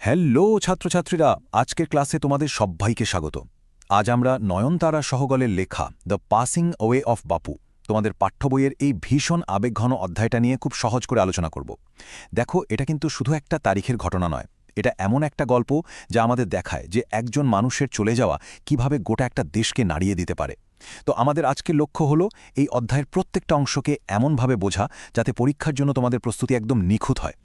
Hello ছাত্রছাত্রীরা, আজকের ক্লাসে তোমাদের সবাইকে স্বাগত। আজ আমরা নয়নতারা সহগলের লেখা দ্য পাসিং অ্যাওয়ে অফ বাপু তোমাদের পাঠ্য বইয়ের এই ভীষণ আবেগঘন অধ্যায়টা নিয়ে খুব সহজ করে আলোচনা করব। দেখো, এটা কিন্তু শুধু একটা তারিখের ঘটনা নয়, এটা এমন একটা গল্প যা আমাদের দেখায় যে একজন মানুষের চলে যাওয়া কিভাবে গোটা একটা দেশকে নাড়িয়ে দিতে পারে। তো আমাদের আজকের লক্ষ্য হলো এই অধ্যায়ের প্রত্যেকটা অংশকে এমনভাবে বোঝা যাতে পরীক্ষার জন্য তোমাদের প্রস্তুতি একদম নিখুঁত হয়।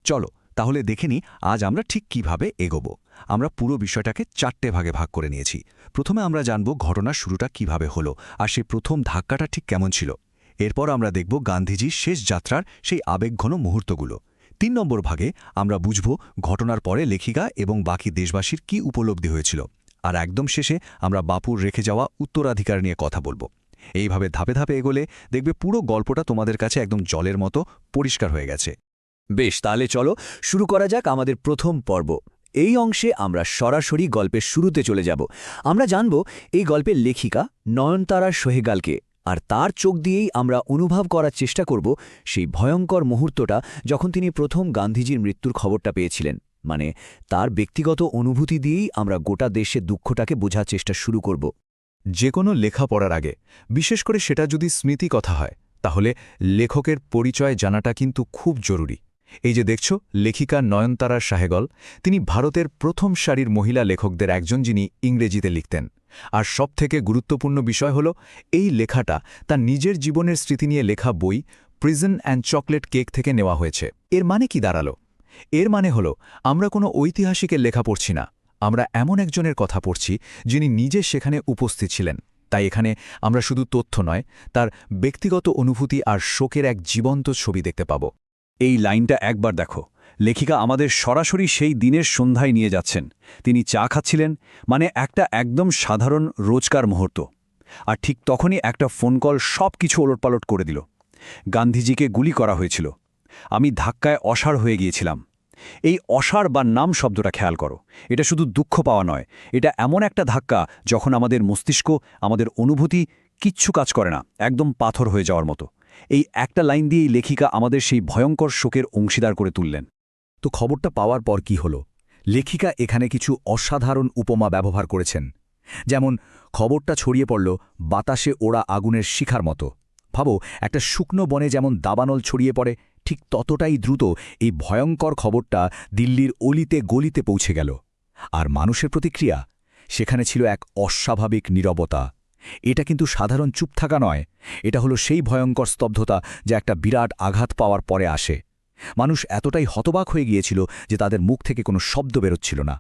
চলো তাহলে দেখে নিই আজ আমরা ঠিক কিভাবে এগোব। আমরা পুরো বিষয়টাকে 4টে ভাগে ভাগ করে নিয়েছি। প্রথমে আমরা জানব ঘটনার শুরুটা কিভাবে হলো আর সেই প্রথম ধাক্কাটা ঠিক কেমন ছিল। এরপর আমরা দেখব গান্ধীজির শেষ যাত্রার সেই আবেগঘন মুহূর্তগুলো। 3 নম্বর ভাগে আমরা বুঝব ঘটনার পরে লেখিকা এবং বাকি দেশবাসীর কি উপলব্ধি হয়েছিল। আর একদম শেষে আমরা বাপুর রেখে যাওয়া উত্তরাধিকার নিয়ে কথা বলবো। এইভাবে ধাপে ধাপে এগোলে দেখবে পুরো গল্পটা তোমাদের কাছে একদম জলের মতো পরিষ্কার হয়ে গেছে। বেশ, তাহলে চলো শুরু করা যাক আমাদের প্রথম পর্ব। এই অংশে আমরা সরাসরি গল্পের শুরুতে চলে যাব। আমরা জানব এই গল্পের লেখিকা নয়নতারা সহেগালকে, আর তার চোখ দিয়েই আমরা অনুভব করার চেষ্টা করব সেই ভয়ঙ্কর মুহূর্তটা যখন তিনি প্রথম গান্ধীজির মৃত্যুর খবরটা পেয়েছিলেন। মানে তার ব্যক্তিগত অনুভূতি দিয়েই আমরা গোটা দেশের দুঃখটাকে বোঝার চেষ্টা শুরু করব। যে কোনো লেখা পড়ার আগে, বিশেষ করে সেটা যদি স্মৃতি কথা হয়, তাহলে লেখকের পরিচয় জানাটা কিন্তু খুব জরুরি। এই যে দেখছ লেখিকা নয়নতারা সহেগল, তিনি ভারতের প্রথম সারির মহিলা লেখকদের একজন, যিনি ইংরেজিতে লিখতেন। আর সবথেকে গুরুত্বপূর্ণ বিষয় হল এই লেখাটা তার নিজের জীবনের স্মৃতি নিয়ে লেখা বই প্রিজন অ্যান্ড চকলেট কেক থেকে নেওয়া হয়েছে। এর মানে কি দাঁড়ালো? এর মানে হল আমরা কোনো ঐতিহাসিকের লেখা পড়ছি না, আমরা এমন একজনের কথা পড়ছি যিনি নিজে সেখানে উপস্থিত ছিলেন। তাই এখানে আমরা শুধু তথ্য নয়, তার ব্যক্তিগত অনুভূতি আর শোকের এক জীবন্ত ছবি দেখতে পাব। এই লাইনটা একবার দেখো, লেখিকা আমাদের সরাসরি সেই দিনের সন্ধ্যায় নিয়ে যাচ্ছেন। তিনি চা খাচ্ছিলেন, মানে একটা একদম সাধারণ রোজকার মুহূর্ত। আর ঠিক তখনই একটা ফোন কল সব কিছু ওলটপালট করে দিল। গান্ধীজিকে গুলি করা হয়েছিল। আমি ধাক্কায় অসাড় হয়ে গিয়েছিলাম। এই অসাড় বা নাম শব্দটা খেয়াল করো। এটা শুধু দুঃখ পাওয়া নয়, এটা এমন একটা ধাক্কা যখন আমাদের মস্তিষ্ক, আমাদের অনুভূতি কিচ্ছু কাজ করে না, একদম পাথর হয়ে যাওয়ার মতো। এই একটা লাইন দিয়েই লেখিকা আমাদের সেই ভয়ঙ্কর শোকের অংশীদার করে তুললেন। তো খবরটা পাওয়ার পর কি হলো? লেখিকা এখানে কিছু অসাধারণ উপমা ব্যবহার করেছেন। যেমন খবরটা ছড়িয়ে পড়ল বাতাসে ওড়া আগুনের শিখার মতো। ভাবো, একটা শুকনো বনে যেমন দাবানল ছড়িয়ে পড়ে, ঠিক ততটাই দ্রুত এই ভয়ঙ্কর খবরটা দিল্লির অলিতে গলিতে পৌঁছে গেল। আর মানুষের প্রতিক্রিয়া? সেখানে ছিল এক অস্বাভাবিক নীরবতা। এটা কিন্তু সাধারণ চুপ থাকা নয়, এটা হলো সেই ভয়ঙ্কর স্তব্ধতা যা একটা বিরাট আঘাত পাওয়ার পরে আসে। মানুষ এতটাই হতবাক হয়ে গিয়েছিল যে তাদের মুখ থেকে কোনো শব্দ বেরোচ্ছিল না।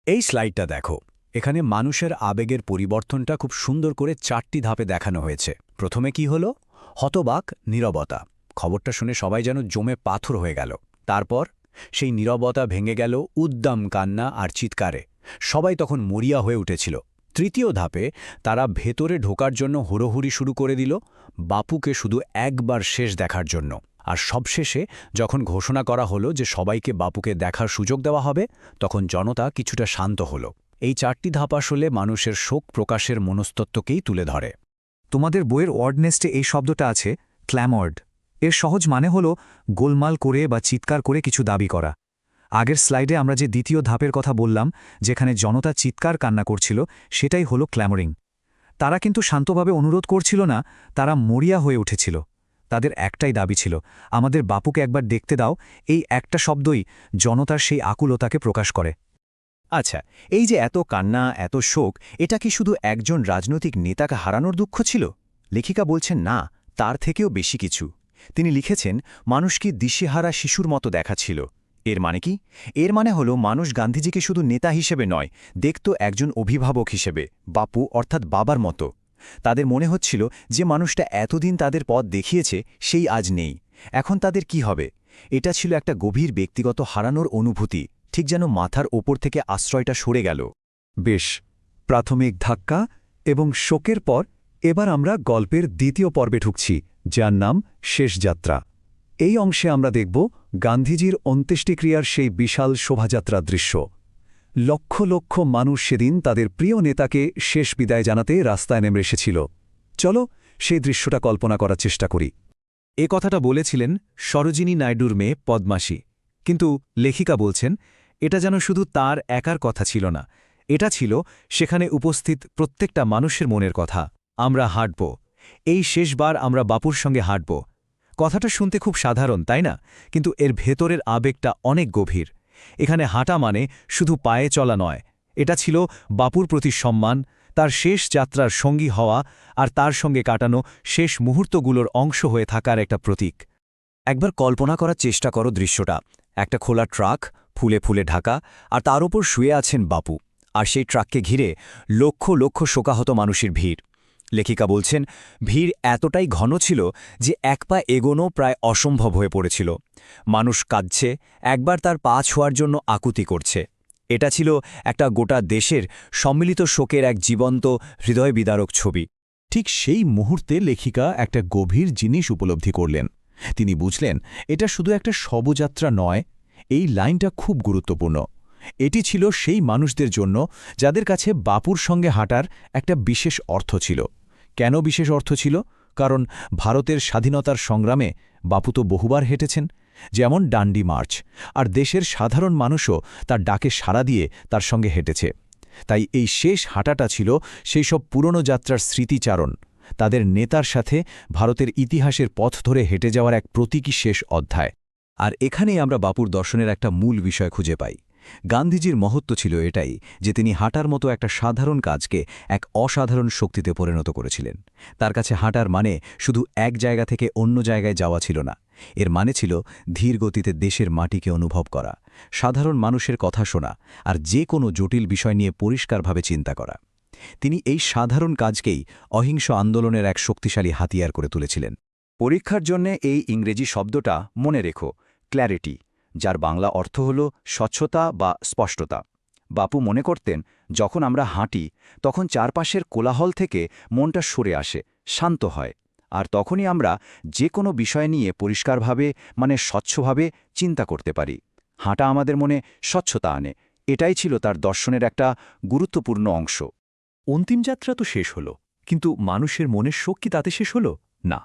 এই স্লাইডটা দেখো, এখানে মানুষের আবেগের পরিবর্তনটা খুব সুন্দর করে 4টি ধাপে দেখানো হয়েছে। প্রথমে কি হলো? হতবাক, নীরবতা। খবরটা শুনে সবাই যেন জমে পাথর হয়ে গেল। তারপর সেই নীরবতা ভেঙে গেল উদ্দাম কান্না আর চিৎকারে। সবাই তখন মরিয়া হয়ে উঠেছিল। তৃতীয় ধাপে তারা ভেতরে ঢোকার জন্য হুড়োহুড়ি শুরু করে দিল, বাপুকে শুধু একবার শেষ দেখার জন্য। আর সবশেষে যখন ঘোষণা করা হলো যে সবাইকে বাপুকে দেখার সুযোগ দেওয়া হবে, তখন জনতা কিছুটা শান্ত হল। এই 4টি ধাপ আসলে মানুষের শোক প্রকাশের মনস্তত্ত্বকেই তুলে ধরে। তোমাদের বইয়ের ওয়ার্ডনেস্টে এই শব্দটা আছে, ক্ল্যামর্ড। এর সহজ মানে হল গোলমাল করে বা চিৎকার করে কিছু দাবি করা। আগের স্লাইডে আমরা যে দ্বিতীয় ধাপের কথা বললাম, যেখানে জনতা চিৎকার কান্না করছিল, সেটাই হলো ক্ল্যামরিং। তারা কিন্তু শান্তভাবে অনুরোধ করছিল না, তারা মরিয়া হয়ে উঠেছিল। তাদের একটাই দাবি ছিল, আমাদের বাপুকে একবার দেখতে দাও। এই একটা শব্দই জনতার সেই আকুলতাকে প্রকাশ করে। আচ্ছা, এই যে এত কান্না, এত শোক, এটা কি শুধু একজন রাজনৈতিক নেতাকে হারানোর দুঃখ ছিল? লেখিকা বলছেন না, তার থেকেও বেশি কিছু। তিনি লিখেছেন মানুষকে দিশেহারা শিশুর মতো দেখাচ্ছিল। এর মানে কি? এর মানে হলো মানুষ গান্ধীজিকে শুধু নেতা হিসেবে নয়, দেখত একজন অভিভাবক হিসেবে, বাপু অর্থাৎ বাবার মতো। তাদের মনে হচ্ছিল যে মানুষটা এতদিন তাদের পথ দেখিয়েছে, সেই আজ নেই। এখন তাদের কি হবে? এটা ছিল একটা গভীর ব্যক্তিগত হারানোর অনুভূতি, ঠিক যেন মাথার ওপর থেকে আশ্রয়টা সরে গেল। বেশ, প্রাথমিক ধাক্কা এবং শোকের পর এবার আমরা গল্পের দ্বিতীয় পর্বে ঢুকছি, যার নাম শেষ যাত্রা। এই অংশে আমরা দেখব গান্ধীজির অন্ত্যেষ্টিক্রিয়ার সেই বিশাল শোভাযাত্রার দৃশ্য। লক্ষ লক্ষ মানুষ সেদিন তাদের প্রিয় নেতাকে শেষ বিদায় জানাতে রাস্তায় নেমে এসেছিল। চলো সেই দৃশ্যটা কল্পনা করার চেষ্টা করি। এ কথাটা বলেছিলেন সরোজিনী নাইডুর মেয়ে পদ্মাসী, কিন্তু লেখিকা বলছেন এটা যেন শুধু তার একার কথা ছিল না, এটা ছিল সেখানে উপস্থিত প্রত্যেকটা মানুষের মনের কথা। আমরা হাঁটব, এই শেষবার আমরা বাপুর সঙ্গে হাঁটব। কথাটা শুনতে খুব সাধারণ, তাই না? কিন্তু এর ভেতরের আবেগটা অনেক গভীর। এখানে হাঁটা মানে শুধু পায়ে চলা নয়, এটা ছিল বাপুর প্রতি সম্মান, তার শেষ যাত্রার সঙ্গী হওয়া আর তার সঙ্গে কাটানো শেষ মুহূর্তগুলোর অংশ হয়ে থাকার একটা প্রতীক। একবার কল্পনা করার চেষ্টা করো দৃশ্যটা, একটা খোলা ট্রাক, ফুলে ফুলে ঢাকা, আর তার ওপর শুয়ে আছেন বাপু, আর সেই ট্রাককে ঘিরে লক্ষ লক্ষ শোকাহত মানুষের ভিড়। লেখিকা বলছেন, ভিড় এতটাই ঘন ছিল যে এক পা এগোনো প্রায় অসম্ভব হয়ে পড়েছিল। মানুষ কাঁদছে, একবার তার পা ছোঁয়ার জন্য আকুতি করছে। এটা ছিল একটা গোটা দেশের সম্মিলিত শোকের এক জীবন্ত, হৃদয় বিদারক ছবি। ঠিক সেই মুহূর্তে লেখিকা একটা গভীর জিনিস উপলব্ধি করলেন। তিনি বুঝলেন এটা শুধু একটা শবযাত্রা নয়, এই লাইনটা খুব গুরুত্বপূর্ণ। এটি ছিল সেই মানুষদের জন্য যাদের কাছে বাপুর সঙ্গে হাঁটার একটা বিশেষ অর্থ ছিল। কেন বিশেষ অর্থ ছিল? কারণ ভারতের স্বাধীনতার সংগ্রামে বাপু তো বহুবার হেঁটেছেন, যেমন ডান্ডি মার্চ, আর দেশের সাধারণ মানুষও তার ডাকে সাড়া দিয়ে তার সঙ্গে হেঁটেছে। তাই এই শেষ হাঁটাটা ছিল সেই সব পুরনো যাত্রার স্মৃতিচারণ, তাদের নেতার সাথে ভারতের ইতিহাসের পথ ধরে হেঁটে যাওয়ার এক প্রতীকী শেষ অধ্যায়। আর এখানেই আমরা বাপুর দর্শনের একটা মূল বিষয় খুঁজে পাই। গান্ধীজির মহত্ব ছিল এটাই যে তিনি হাঁটার মতো একটা সাধারণ কাজকে এক অসাধারণ শক্তিতে পরিণত করেছিলেন। তার কাছে হাঁটার মানে শুধু এক জায়গা থেকে অন্য জায়গায় যাওয়া ছিল না, এর মানে ছিল ধীর গতিতে দেশের মাটিকে অনুভব করা, সাধারণ মানুষের কথা শোনা, আর যে কোনো জটিল বিষয় নিয়ে পরিষ্কারভাবে চিন্তা করা। তিনি এই সাধারণ কাজকেই অহিংস আন্দোলনের এক শক্তিশালী হাতিয়ার করে তুলেছিলেন। পরীক্ষার জন্যে এই ইংরেজি শব্দটা মনে রেখো, ক্ল্যারিটি, যার বাংলা অর্থ হল স্বচ্ছতা বা স্পষ্টতা। বাপু মনে করতেন, যখন আমরা হাঁটি তখন চারপাশের কোলাহল থেকে মনটা সরে আসে, শান্ত হয়, আর তখনই আমরা যে কোনো বিষয় নিয়ে পরিষ্কারভাবে, মানে স্বচ্ছভাবে চিন্তা করতে পারি। হাঁটা আমাদের মনে স্বচ্ছতা আনে, এটাই ছিল তার দর্শনের একটা গুরুত্বপূর্ণ অংশ। অন্তিম যাত্রা তো শেষ হল, কিন্তু মানুষের মনের শোক কি তাতে শেষ হল? না।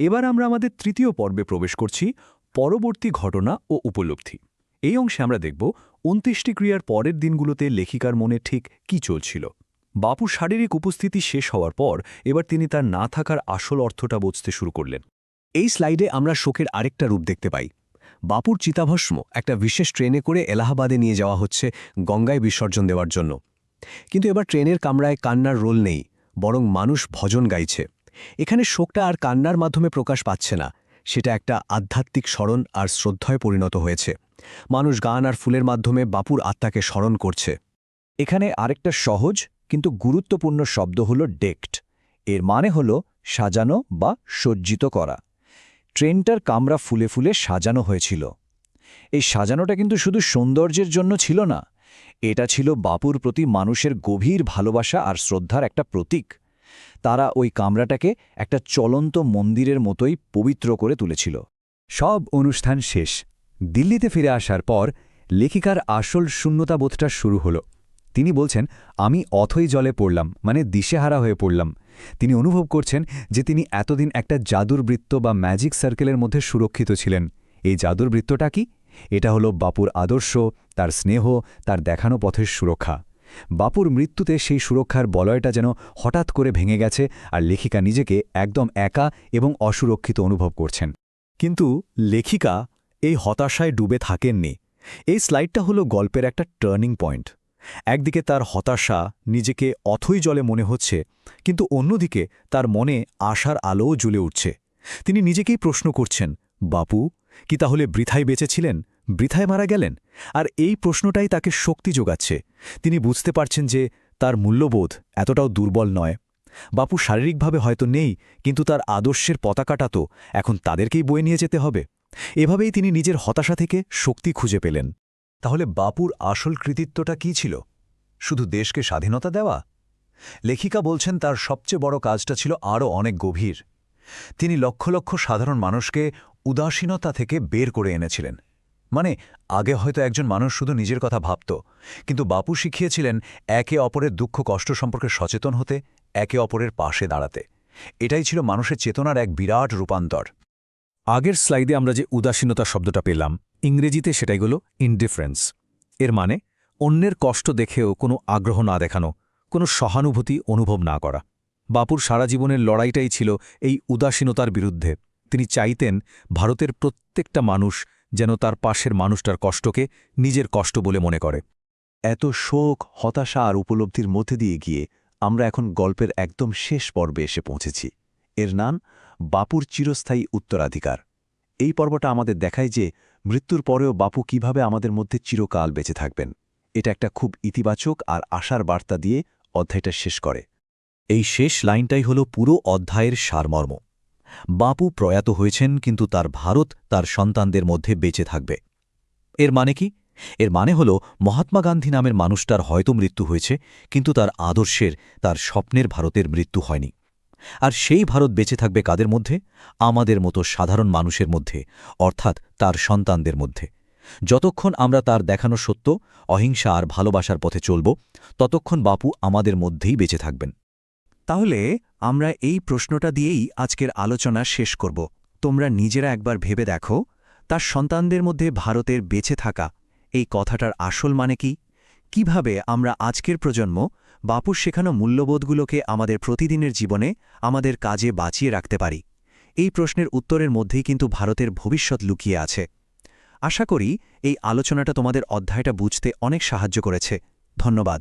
এবার আমরা আমাদের তৃতীয় পর্বে প্রবেশ করছি, পরবর্তী ঘটনা ও উপলব্ধি। এই অংশে আমরা দেখব অন্ত্যেষ্টিক্রিয়ার পরের দিনগুলোতে লেখিকার মনে ঠিক কি চলছিল। বাপুর শারীরিক উপস্থিতি শেষ হওয়ার পর এবার তিনি তার না থাকার আসল অর্থটা বুঝতে শুরু করলেন। এই স্লাইডে আমরা শোকের আরেকটা রূপ দেখতে পাই। বাপুর চিতাভস্ম একটা বিশেষ ট্রেনে করে এলাহাবাদে নিয়ে যাওয়া হচ্ছে গঙ্গায় বিসর্জন দেওয়ার জন্য। কিন্তু এবার ট্রেনের কামরায় কান্নার রোল নেই, বরং মানুষ ভজন গাইছে। এখানে শোকটা আর কান্নার মাধ্যমে প্রকাশ পাচ্ছে না, সেটা একটা আধ্যাত্মিক স্মরণ আর শ্রদ্ধায় পরিণত হয়েছে। মানুষ গান আর ফুলের মাধ্যমে বাপুর আত্মাকে স্মরণ করছে। এখানে আরেকটা সহজ কিন্তু গুরুত্বপূর্ণ শব্দ হল ডেকড। এর মানে হল সাজানো বা সজ্জিত করা। ট্রেনটার কামরা ফুলে ফুলে সাজানো হয়েছিল। এই সাজানোটা কিন্তু শুধু সৌন্দর্যের জন্য ছিল না, এটা ছিল বাপুর প্রতি মানুষের গভীর ভালোবাসা আর শ্রদ্ধার একটা প্রতীক। তারা ওই কামরাটাকে একটা চলন্ত মন্দিরের মতোই পবিত্র করে তুলেছিল। সব অনুষ্ঠান শেষ। দিল্লিতে ফিরে আসার পর লেখিকার আসল শূন্যতাবোধটা শুরু হল। তিনি বলছেন, আমি অথই জলে পড়লাম, মানে দিশেহারা হয়ে পড়লাম। তিনি অনুভব করছেন যে তিনি এতদিন একটা জাদুর বৃত্ত বা ম্যাজিক সার্কেলের মধ্যে সুরক্ষিত ছিলেন। এই জাদুর বৃত্তটা কি? এটা হলো বাপুর আদর্শ, তার স্নেহ, তার দেখানো পথের সুরক্ষা। বাপুর মৃত্যুতে সেই সুরক্ষার বলয়টা যেন হঠাৎ করে ভেঙে গেছে, আর লেখিকা নিজেকে একদম একা এবং অসুরক্ষিত অনুভব করছেন। কিন্তু লেখিকা এই হতাশায় ডুবে থাকেননি। এই স্লাইডটা হলো গল্পের একটা টার্নিং পয়েন্ট। একদিকে তার হতাশা, নিজেকে অথই জলে মনে হচ্ছে, কিন্তু অন্যদিকে তার মনে আশার আলোও জ্বলে উঠছে। তিনি নিজেকেই প্রশ্ন করছেন, বাপু কি তাহলে বৃথায় বেঁচেছিলেন, বৃথায় মারা গেলেন? আর এই প্রশ্নটাই তাকে শক্তি যোগাচ্ছে। তিনি বুঝতে পারছেন যে তার মূল্যবোধ এতটাও দুর্বল নয়। বাপু শারীরিকভাবে হয়তো নেই, কিন্তু তার আদর্শের পতাকাটা তো এখন তাদেরকেই বয়ে নিয়ে যেতে হবে। এভাবেই তিনি নিজের হতাশা থেকে শক্তি খুঁজে পেলেন। তাহলে বাপুর আসল কৃতিত্বটা কী ছিল? শুধু দেশকে স্বাধীনতা দেওয়া? লেখিকা বলছেন তার সবচেয়ে বড় কাজটা ছিল আরও অনেক গভীর। তিনি লক্ষ লক্ষ সাধারণ মানুষকে উদাসীনতা থেকে বের করে এনেছিলেন। মানে আগে হয়তো একজন মানুষ শুধু নিজের কথা ভাবত, কিন্তু বাপু শিখিয়েছিলেন একে অপরের দুঃখ কষ্ট সম্পর্কে সচেতন হতে, একে অপরের পাশে দাঁড়াতে। এটাই ছিল মানুষের চেতনার এক বিরাট রূপান্তর। আগের স্লাইডে আমরা যে উদাসীনতা শব্দটা পেলাম, ইংরেজিতে সেটাই হলো ইনডিফারেন্স। এর মানে অন্যের কষ্ট দেখেও কোনো আগ্রহ না দেখানো, কোনো সহানুভূতি অনুভব না করা। বাপুর সারা জীবনের লড়াইটাই ছিল এই উদাসীনতার বিরুদ্ধে। তিনি চাইতেন ভারতের প্রত্যেকটা মানুষ যেন তার পাশের মানুষটার কষ্টকে নিজের কষ্ট বলে মনে করে। এত শোক, হতাশা আর উপলব্ধির মধ্যে দিয়ে গিয়ে আমরা এখন গল্পের একদম শেষ পর্বে এসে পৌঁছেছি। এর নাম বাপুর চিরস্থায়ী উত্তরাধিকার। এই পর্বটা আমাদের দেখায় যে মৃত্যুর পরেও বাপু কিভাবে আমাদের মধ্যে চিরকাল বেঁচে থাকবেন। এটা একটা খুব ইতিবাচক আর আশার বার্তা দিয়ে অধ্যায়টা শেষ করে। এই শেষ লাইনটাই হল পুরো অধ্যায়ের সারমর্ম। বাপু প্রয়াত হয়েছেন, কিন্তু তার ভারত তার সন্তানদের মধ্যে বেঁচে থাকবে। এর মানে কি? এর মানে হল মহাত্মা গান্ধী নামের মানুষটার হয়তো মৃত্যু হয়েছে, কিন্তু তার আদর্শের, তার স্বপ্নের ভারতের মৃত্যু হয়নি। আর সেই ভারত বেঁচে থাকবে কাদের মধ্যে? আমাদের মতো সাধারণ মানুষের মধ্যে, অর্থাৎ তার সন্তানদের মধ্যে। যতক্ষণ আমরা তার দেখানো সত্য, অহিংসা আর ভালোবাসার পথে চলব, ততক্ষণ বাপু আমাদের মধ্যেই বেঁচে থাকবেন। তাহলে আমরা এই প্রশ্নটা দিয়েই আজকের আলোচনা শেষ করব। তোমরা নিজেরা একবার ভেবে দেখো, তার সন্তানদের মধ্যে ভারতের বেঁচে থাকা, এই কথাটার আসল মানে কি? কিভাবে আমরা আজকের প্রজন্ম বাপুর শেখানো মূল্যবোধগুলোকে আমাদের প্রতিদিনের জীবনে, আমাদের কাজে বাঁচিয়ে রাখতে পারি? এই প্রশ্নের উত্তরের মধ্যেই কিন্তু ভারতের ভবিষ্যৎ লুকিয়ে আছে। আশা করি এই আলোচনাটা তোমাদের অধ্যায়টা বুঝতে অনেক সাহায্য করেছে। ধন্যবাদ।